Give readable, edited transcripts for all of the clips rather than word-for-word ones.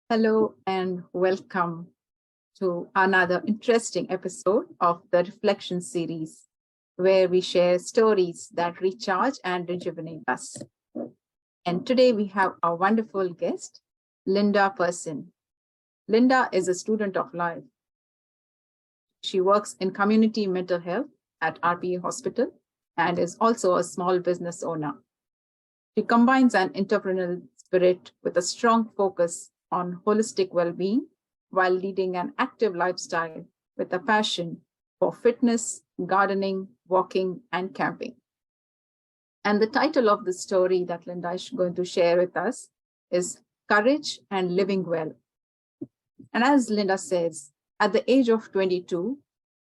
Hello and welcome to another interesting episode of the Reflection series, where we share stories that recharge and rejuvenate us. And today we have our wonderful guest, Linda Persson. Linda is a student of life. She works in community mental health at RPA Hospital and is also a small business owner. She combines an entrepreneurial spirit with a strong focus on holistic well-being while leading an active lifestyle with a passion for fitness, gardening, walking, and camping. And the title of the story that Linda is going to share with us is Courage and Living Well. And as Linda says, at the age of 22,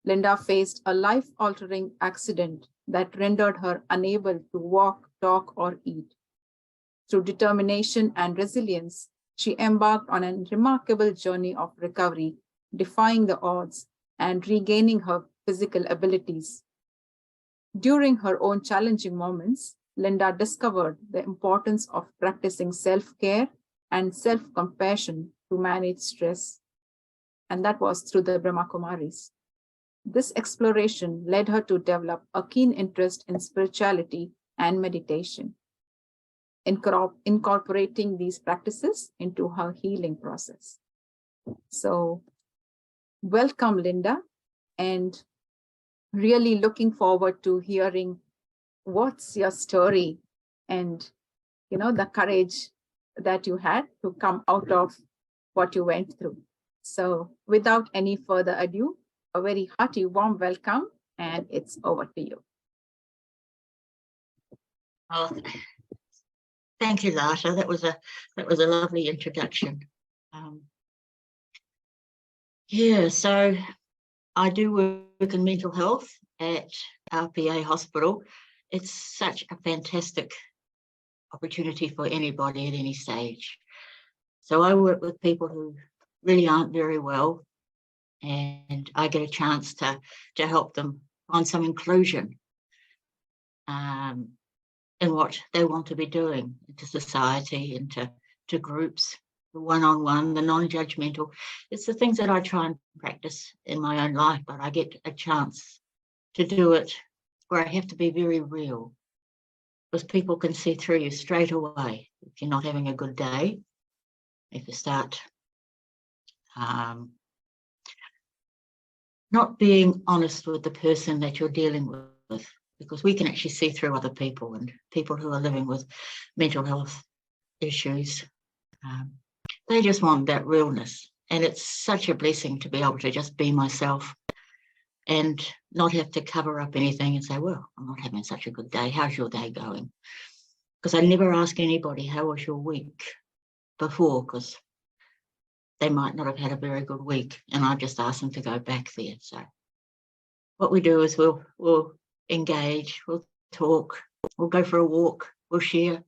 Linda faced a life-altering accident that rendered her unable to walk, talk, or eat. Through determination and resilience, she embarked on a remarkable journey of recovery, defying the odds and regaining her physical abilities. During her own challenging moments, Linda discovered the importance of practicing self-care and self-compassion to manage stress. And that was through the Brahma Kumaris. This exploration led her to develop a keen interest in spirituality and meditation, incorporating these practices into her healing process. So welcome, Linda, and really looking forward to hearing what's your story and, the courage that you had to come out of what you went through. So without any further ado, a very hearty, warm welcome, and it's over to you. Oh, thank you, Lata. That was a lovely introduction. So I do work in mental health at RPA Hospital. It's such a fantastic opportunity for anybody at any stage. So I work with people who really aren't very well, and I get a chance to help them find some inclusion in what they want to be doing into society, into groups, the one-on-one, the non-judgmental. It's the things that I try and practice in my own life, but I get a chance to do it where I have to be very real, because people can see through you straight away if you're not having a good day, if you start not being honest with the person that you're dealing with, because we can actually see through other people, and people who are living with mental health issues. They just want that realness. And it's such a blessing to be able to just be myself and not have to cover up anything and say, well, I'm not having such a good day. How's your day going? Because I never ask anybody, how was your week before? Because they might not have had a very good week, and I just ask them to go back there. So what we do is we'll engage, we'll talk, we'll go for a walk, we'll share.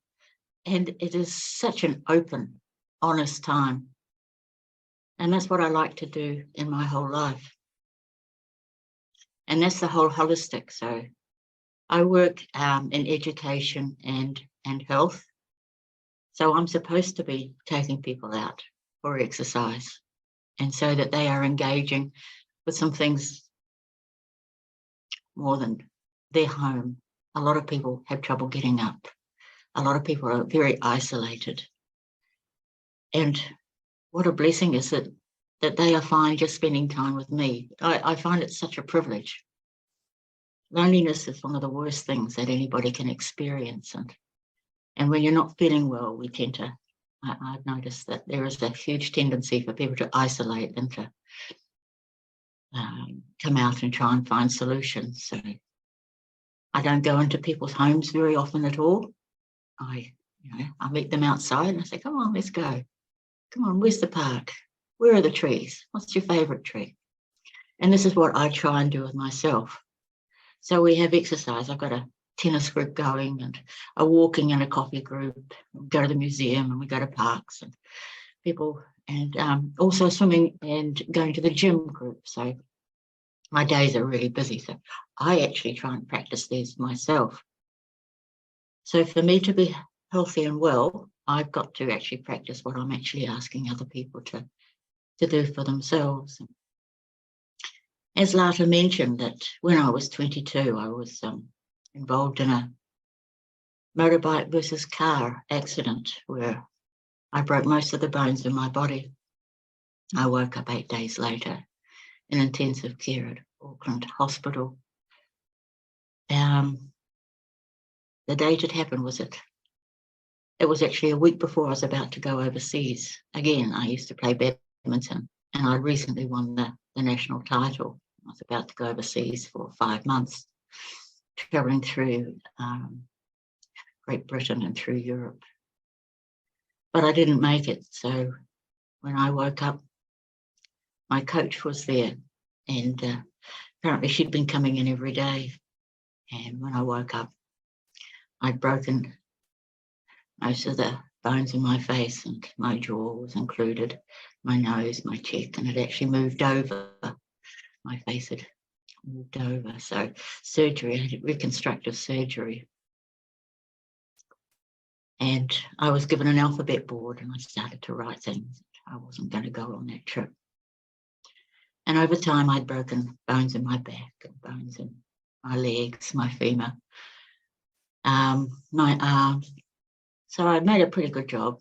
And it is such an open, honest time. And that's what I like to do in my whole life. And that's the whole holistic. So I work in education and health. So I'm supposed to be taking people out for exercise, and so that they are engaging with some things more than their home. A lot of people have trouble getting up. A lot of people are very isolated. And what a blessing is it that they are fine just spending time with me. I find it such a privilege. Loneliness is one of the worst things that anybody can experience. And when you're not feeling well, we tend to, I've noticed that there is a huge tendency for people to isolate and to come out and try and find solutions. So I don't go into people's homes very often at all. I meet them outside and I say, come on, let's go. Come on, where's the park? Where are the trees? What's your favourite tree? And this is what I try and do with myself. So we have exercise. I've got a tennis group going, and a walking and a coffee group. We go to the museum and we go to parks and people, and also swimming and going to the gym group. So my days are really busy. So I actually try and practice these myself. So for me to be healthy and well, I've got to actually practice what I'm actually asking other people to do for themselves. As Lata mentioned, that when I was 22, I was involved in a motorbike versus car accident where I broke most of the bones in my body. I woke up 8 days later in intensive care at Auckland Hospital. The date it happened was it was actually a week before I was about to go overseas. Again, I used to play badminton, and I recently won the national title. I was about to go overseas for 5 months, traveling through Great Britain and through Europe. But I didn't make it. So when I woke up, my coach was there, and apparently she'd been coming in every day. And when I woke up, I'd broken most of the bones in my face, and my jaw was included, my nose, my cheek, and it actually moved over. My face had moved over. So surgery, I had reconstructive surgery. And I was given an alphabet board, and I started to write things. I wasn't going to go on that trip. And over time, I'd broken bones in my back and bones in my legs, my femur, my arms. So I made a pretty good job,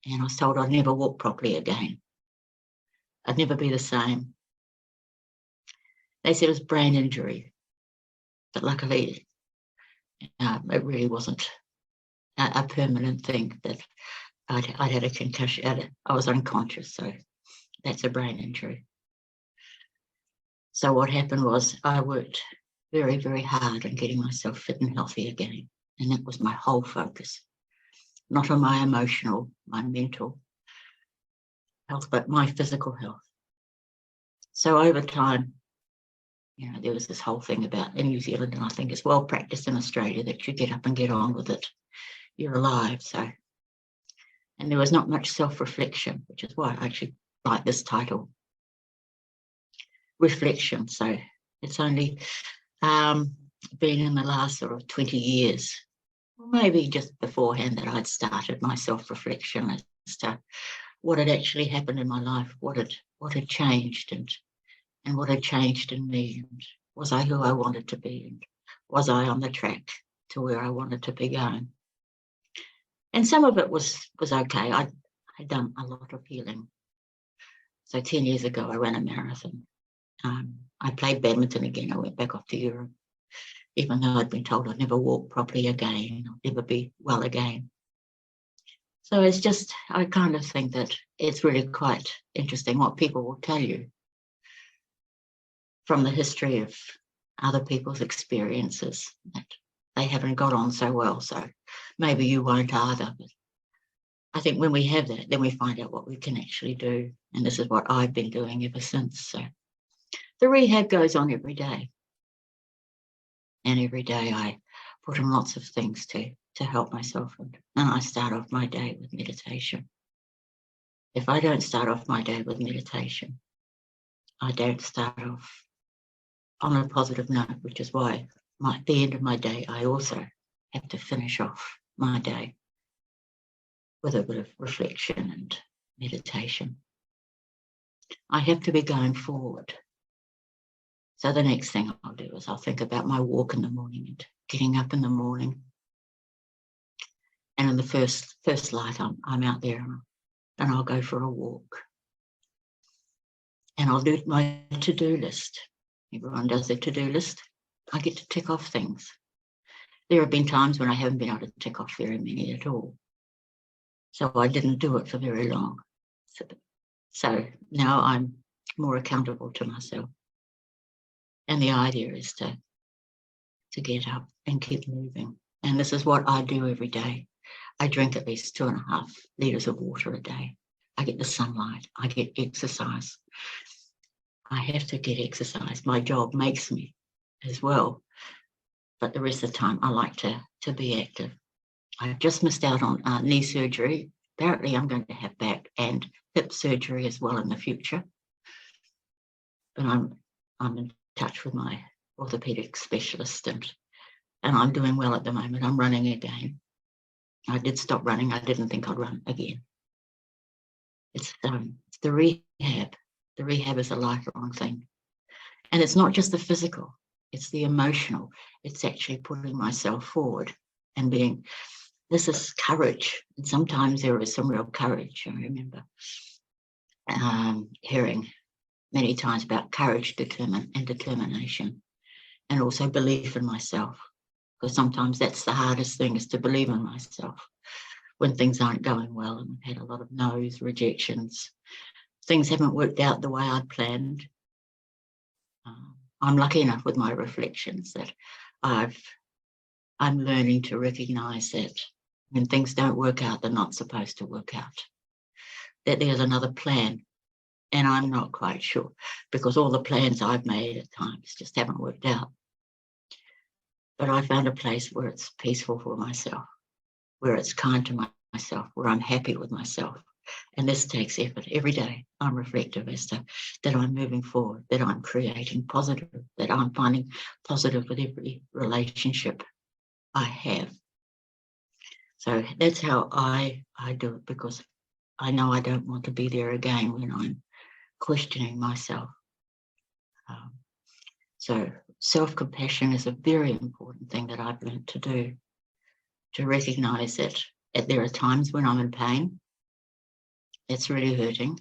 and I was told I'd never walk properly again. I'd never be the same. They said it was brain injury, but luckily it really wasn't a permanent thing. That I'd had a concussion. I was unconscious, so that's a brain injury. So what happened was I worked very, very hard on getting myself fit and healthy again, and that was my whole focus. Not on my emotional, my mental health, but my physical health. So over time, there was this whole thing about in New Zealand, and I think it's well practiced in Australia, that you get up and get on with it. You're alive. So, and there was not much self-reflection, which is why I actually like this title, reflection. So it's only been in the last sort of 20 years, or maybe just beforehand, that I'd started my self-reflection as to what had actually happened in my life, what had changed, and what had changed in me, and was I who I wanted to be, and was I on the track to where I wanted to be going. And some of it was okay. I'd done a lot of healing. So 10 years ago, I ran a marathon. I played badminton again. I went back off to Europe, even though I'd been told I'd never walk properly again, I'd never be well again. So it's just, I kind of think that it's really quite interesting what people will tell you from the history of other people's experiences, that they haven't got on so well. So maybe you won't either. But I think when we have that, then we find out what we can actually do. And this is what I've been doing ever since. So the rehab goes on every day. And every day I put in lots of things to help myself. And I start off my day with meditation. If I don't start off my day with meditation, I don't start off on a positive note, which is why at the end of my day, I also have to finish off my day with a bit of reflection and meditation. I have to be going forward. So the next thing I'll do is I'll think about my walk in the morning and getting up in the morning. And in the first light, I'm out there and I'll go for a walk. And I'll do my to-do list. Everyone does their to-do list. I get to tick off things. There have been times when I haven't been able to tick off very many at all. So I didn't do it for very long. So now I'm more accountable to myself. And the idea is to get up and keep moving. And this is what I do every day. I drink at least 2.5 litres of water a day. I get the sunlight. I get exercise. I have to get exercise. My job makes me as well. But the rest of the time, I like to be active. I've just missed out on knee surgery. Apparently, I'm going to have back and hip surgery as well in the future. But I'm in touch with my orthopedic specialist, and I'm doing well at the moment. I'm running again. I did stop running. I didn't think I'd run again. It's the rehab. The rehab is a lifelong thing. And it's not just the physical, it's the emotional. It's actually putting myself forward and being, this is courage. And sometimes there is some real courage. I remember hearing many times about courage, determination, and also belief in myself. Because sometimes that's the hardest thing, is to believe in myself when things aren't going well. And I've had a lot of no's, rejections. Things haven't worked out the way I'd planned. I'm lucky enough with my reflections that I'm learning to recognize that when things don't work out, they're not supposed to work out. That there's another plan. And I'm not quite sure, because all the plans I've made at times just haven't worked out. But I found a place where it's peaceful for myself, where it's kind to myself, where I'm happy with myself. And this takes effort. Every day I'm reflective as to that I'm moving forward, that I'm creating positive, that I'm finding positive with every relationship I have. So that's how I do it, because I know I don't want to be there again when I'm questioning myself. So self-compassion is a very important thing that I've learned to do, to recognize that there are times when I'm in pain, it's really hurting,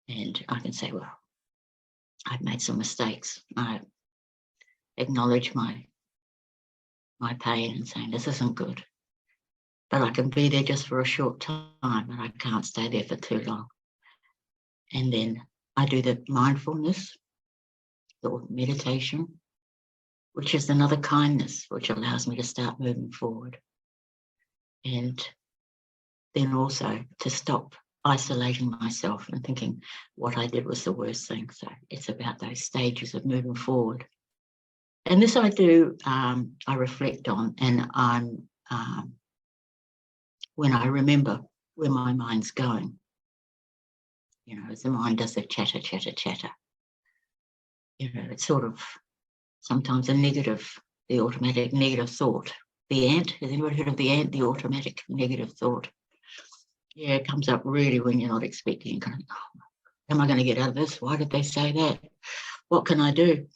and I can say, well, I've made some mistakes. I acknowledge my pain and saying this isn't good, but I can be there just for a short time, and I can't stay there for too long. And then I do the mindfulness, the meditation, which is another kindness, which allows me to start moving forward. And then also to stop isolating myself and thinking what I did was the worst thing. So it's about those stages of moving forward. And this I do, I reflect on, and I'm, when I remember where my mind's going, as the mind does the chatter, it's sort of sometimes the automatic negative thought. The ant, has anybody heard of the ant, the automatic negative thought? Yeah, it comes up really when you're not expecting. Kind of, oh, am I going to get out of this? Why did they say that? What can I do?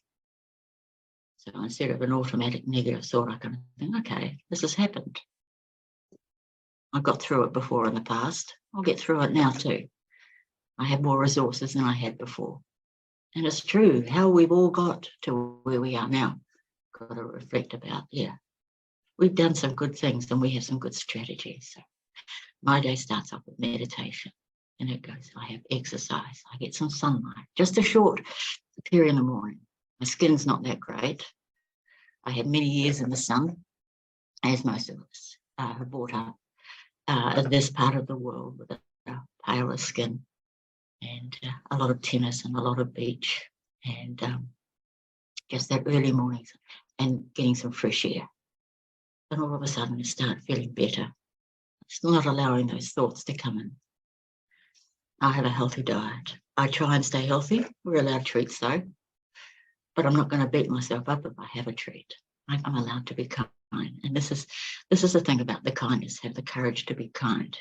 So instead of an automatic negative thought, I kind of think, okay, this has happened. I've got through it before in the past. I'll get through it now too. I have more resources than I had before. And it's true, how we've all got to where we are now. Got to reflect about, we've done some good things and we have some good strategies. So my day starts off with meditation, and it goes, I have exercise, I get some sunlight, just a short period in the morning. My skin's not that great. I had many years in the sun, as most of us have brought up in this part of the world with a paler skin, and a lot of tennis and a lot of beach, and just that early mornings and getting some fresh air. And all of a sudden you start feeling better. Still not allowing those thoughts to come in. I have a healthy diet. I try and stay healthy. We're allowed treats though, but I'm not going to beat myself up if I have a treat. I'm allowed to be kind. And this is the thing about the kindness. Have the courage to be kind.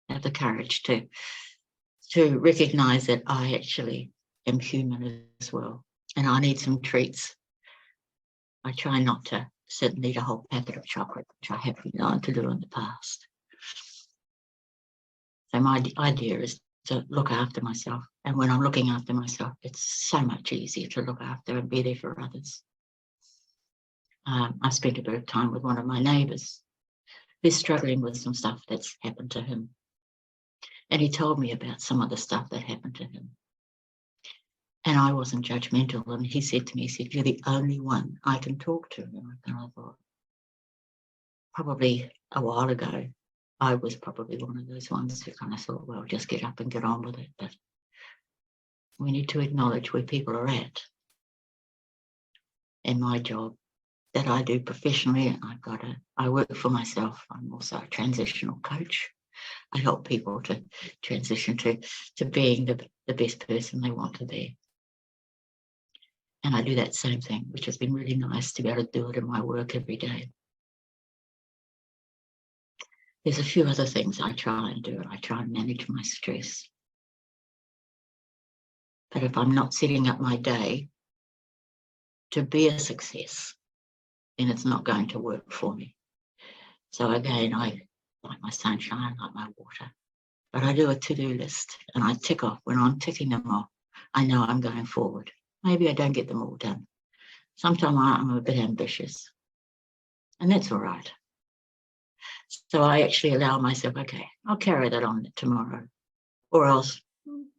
Have the courage to recognize that I actually am human as well, and I need some treats. I try not to sit and eat a whole packet of chocolate, which I have been known to do in the past. So my idea is to look after myself. And when I'm looking after myself, it's so much easier to look after and be there for others. I spent a bit of time with one of my neighbours who's struggling with some stuff that's happened to him. And he told me about some of the stuff that happened to him. And I wasn't judgmental. And he said to me, you're the only one I can talk to. And I thought, probably a while ago, I was probably one of those ones who kind of thought, well, just get up and get on with it. But we need to acknowledge where people are at. And my job that I do professionally, I work for myself. I'm also a transitional coach. I help people to transition to being the best person they want to be. And I do that same thing, which has been really nice to be able to do it in my work every day. there's a few other things I try and do. I try and manage my stress. But if I'm not setting up my day to be a success, then it's not going to work for me. So again, I like my sunshine, like my water. But I do a to-do list and I tick off. When I'm ticking them off, I know I'm going forward. Maybe I don't get them all done. Sometimes I'm a bit ambitious, and that's all right. So I actually allow myself, okay, I'll carry that on tomorrow, or else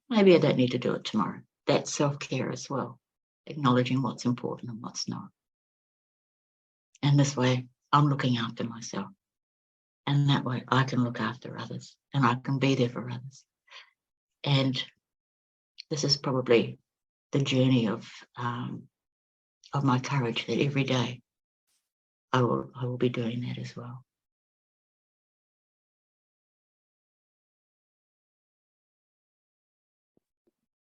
maybe I don't need to do it tomorrow. That's self-care as well, acknowledging what's important and what's not. And this way, I'm looking after myself. And that way I can look after others and I can be there for others. And this is probably the journey of my courage, that every day I will be doing that as well.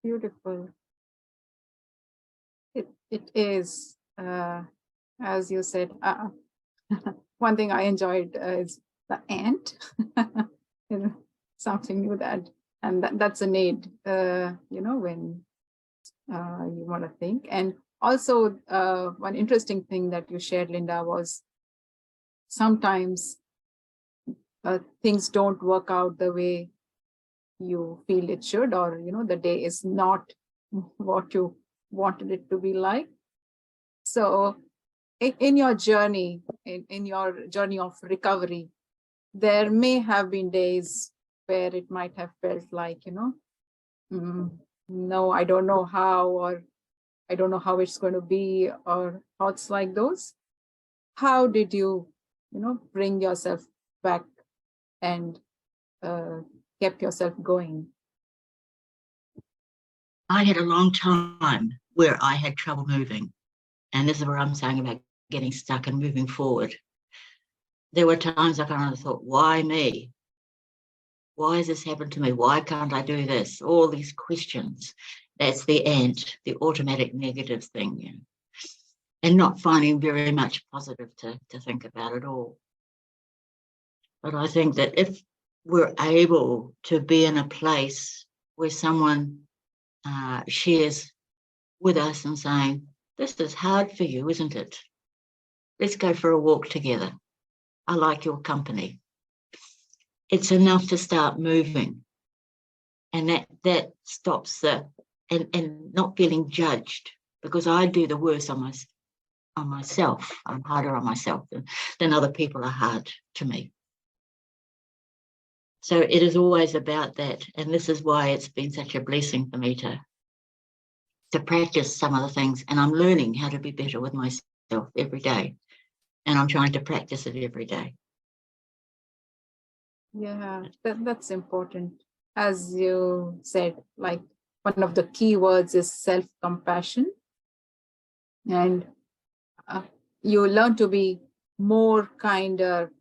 Beautiful. It is, as you said, one thing I enjoyed is the ant, something new and that's a need, when you want to think. And also one interesting thing that you shared, Linda, was sometimes things don't work out the way you feel it should, or the day is not what you wanted it to be like. So in your journey, in your journey of recovery, there may have been days where it might have felt like, no, I don't know how, or I don't know how it's going to be, or thoughts like those. How did you, bring yourself back and kept yourself going? I had a long time where I had trouble moving. And this is where I'm saying about getting stuck and moving forward. There were times I kind of thought, why me? Why has this happened to me? Why can't I do this? All these questions. That's the ant, the automatic negative thing, and not finding very much positive to think about at all. But I think that if we're able to be in a place where someone shares with us and saying, this is hard for you, isn't it? Let's go for a walk together. I like your company. It's enough to start moving. And that stops and not feeling judged, because I do the worst on myself. I'm harder on myself than other people are hard to me. So it is always about that. And this is why it's been such a blessing for me to practice some of the things. And I'm learning how to be better with myself every day. And I'm trying to practice it every day. Yeah, that's important. As you said, like one of the key words is self-compassion. And you learn to be more kinder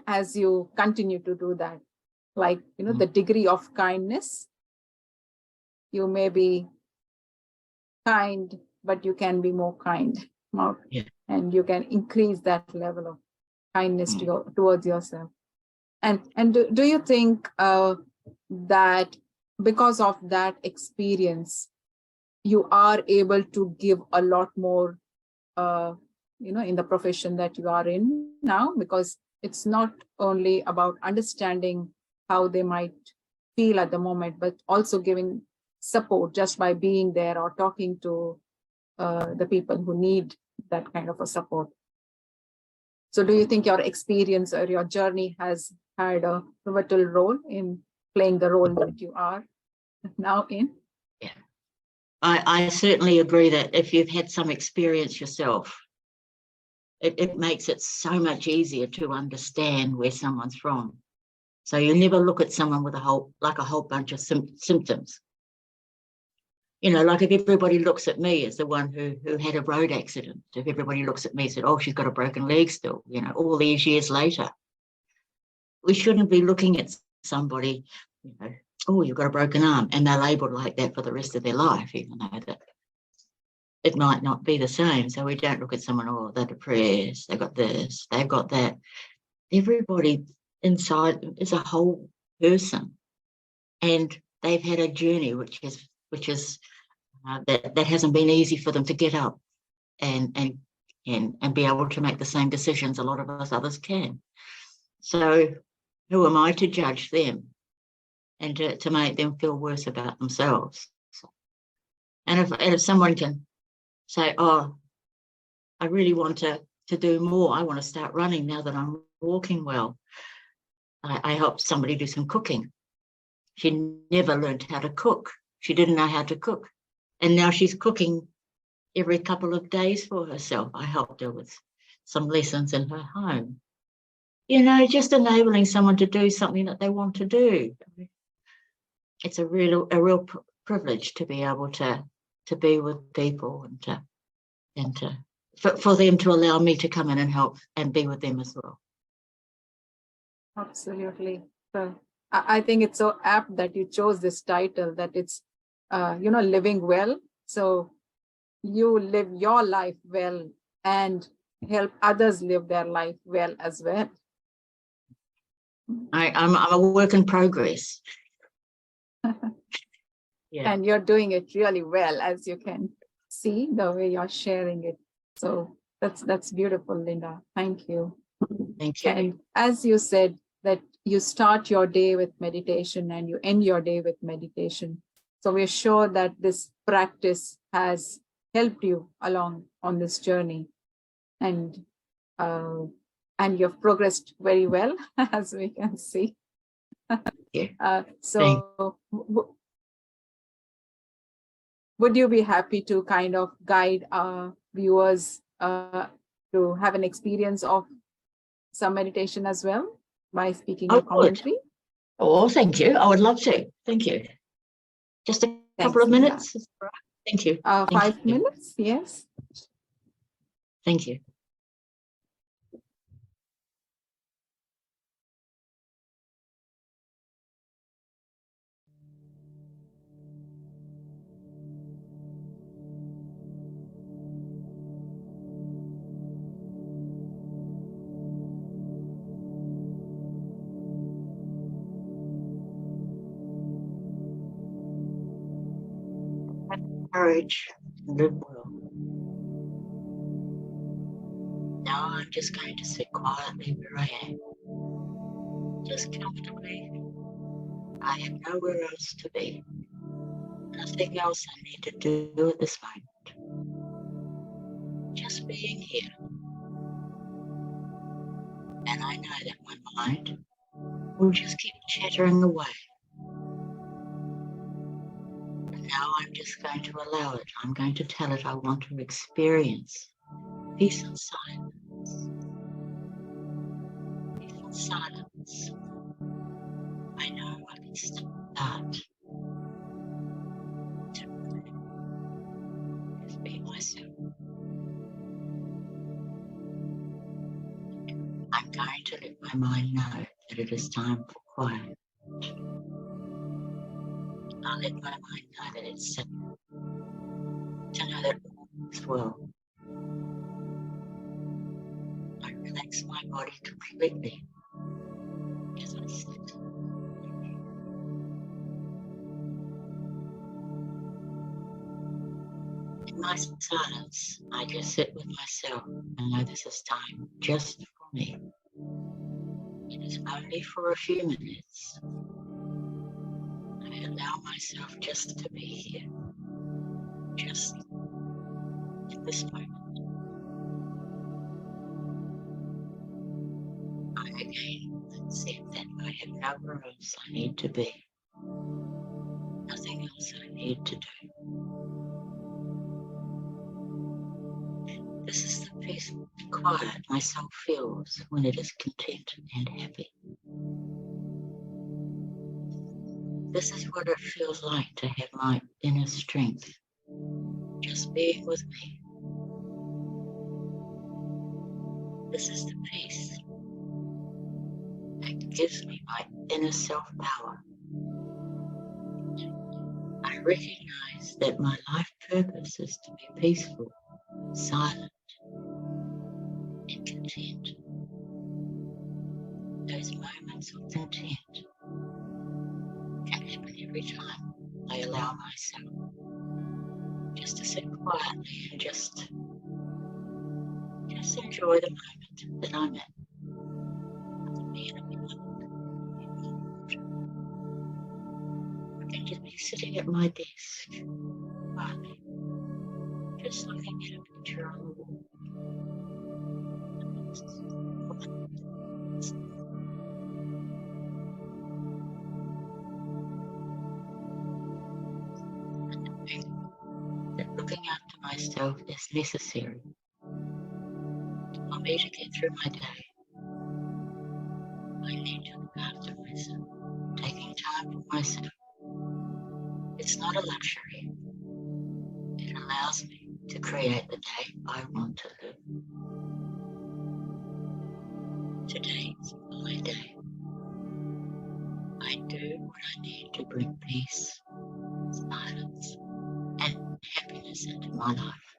as you continue to do that. Like, the degree of kindness, you may be kind, but you can be more kind. And you can increase that level of kindness towards yourself. And do you think that because of that experience, you are able to give a lot more, in the profession that you are in now? Because it's not only about understanding how they might feel at the moment, but also giving support just by being there or talking to the people who need that kind of a support. So do you think your experience or your journey has had a pivotal role in playing the role that you are now in? Yeah, I certainly agree that if you've had some experience yourself, it makes it so much easier to understand where someone's from. So you never look at someone with a whole bunch of symptoms. Like if everybody looks at me as the one who had a road accident, if everybody looks at me and said, oh, she's got a broken leg still, all these years later, we shouldn't be looking at somebody, oh, you've got a broken arm, and they're labelled like that for the rest of their life, even though that it might not be the same. So we don't look at someone, oh, they're depressed, they've got this, they've got that. Everybody inside is a whole person, and they've had a journey which is that hasn't been easy for them to get up and be able to make the same decisions a lot of us others can. So who am I to judge them and to make them feel worse about themselves? And if someone can say, oh, I really want to do more, I want to start running now that I'm walking well. I helped somebody do some cooking. She never learned how to cook. She didn't know how to cook. And now she's cooking every couple of days for herself. I helped her with some lessons in her home. Just enabling someone to do something that they want to do. It's a real privilege to be able to be with people and for them to allow me to come in and help and be with them as well. Absolutely. So I think it's so apt that you chose this title, that it's, living well. So you live your life well and help others live their life well as well. I'm a work in progress. Yeah. And you're doing it really well, as you can see the way you're sharing it. So that's beautiful, Linda. Thank you. Thank you. And as you said, that you start your day with meditation and you end your day with meditation. So we're sure that this practice has helped you along on this journey, and you've progressed very well, as we can see. Yeah. Would you be happy to kind of guide our viewers to have an experience of some meditation as well by speaking your commentary? Oh, thank you. I would love to. Thank you. Just a couple of minutes. Right. Thank you. 5 minutes, yes. Thank you. Courage and live well. Now I'm just going to sit quietly where I am, just comfortably. I have nowhere else to be. Nothing else I need to do at this moment. Just being here. And I know that my mind will just keep chattering away. Now I'm just going to allow it. I'm going to tell it I want to experience peace and silence. Peace and silence. I know I can start to just be myself. I'm going to let my mind know that it is time for quiet. I'll let my mind know that it's safe, to know that all is well. I relax my body completely as I sit. In my silence, I just sit with myself and know this is time just for me. It is only for a few minutes. I allow myself just to be here, just in this moment. I again accept that I have nowhere else I need to be. Nothing else I need to do. This is the peace and quiet my soul feels when it is content and happy. This is what it feels like to have my inner strength just being with me. This is the peace that gives me my inner self-power. I recognize that my life purpose is to be peaceful, silent, and content. Those moments of content can happen every time I allow myself just to sit quietly and just enjoy the moment that I'm in. I can just be sitting at my desk quietly, just looking at a picture on the wall. That looking after myself is necessary for me to get through my day. I need to look after myself. Taking time for myself, it's not a luxury. It allows me to create the day I want to live. Today is my day. I do what I need to bring peace, silence, and happiness into my life.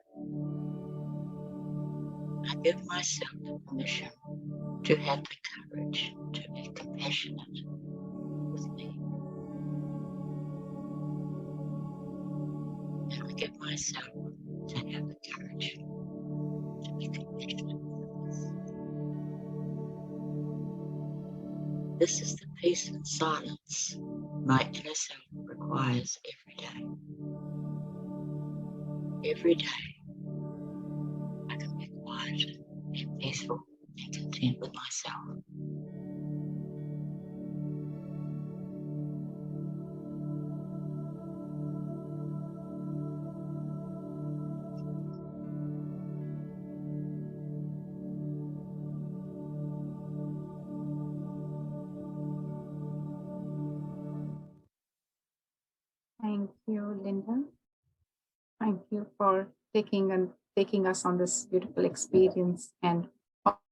I give myself the permission to have the courage to be compassionate with me. And I give myself to have the courage to be compassionate with others. This is the peace and silence my inner self requires every day. Every day, I can be quiet and peaceful and content with myself. Thank you, Linda. Thank you for taking us on this beautiful experience and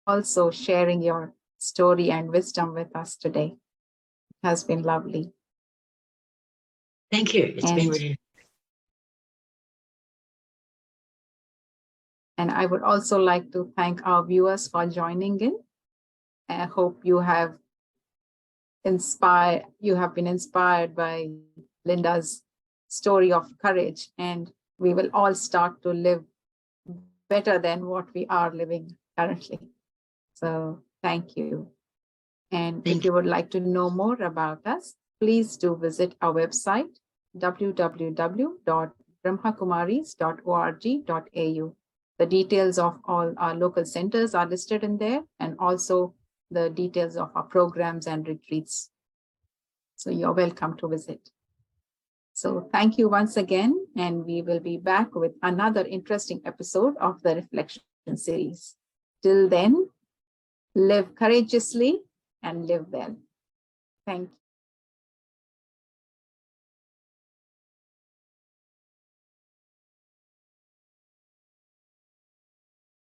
also sharing your story and wisdom with us today. It has been lovely. Thank you. It's been really. And I would also like to thank our viewers for joining in. I hope you have been inspired by Linda's story of courage, and we will all start to live better than what we are living currently. So thank you. And if you would like to know more about us, please do visit our website, www.brahmakumaris.org.au. The details of all our local centers are listed in there, and also the details of our programs and retreats. So you're welcome to visit. So thank you once again, and we will be back with another interesting episode of the Reflection series. Till then, live courageously and live well. Thank you.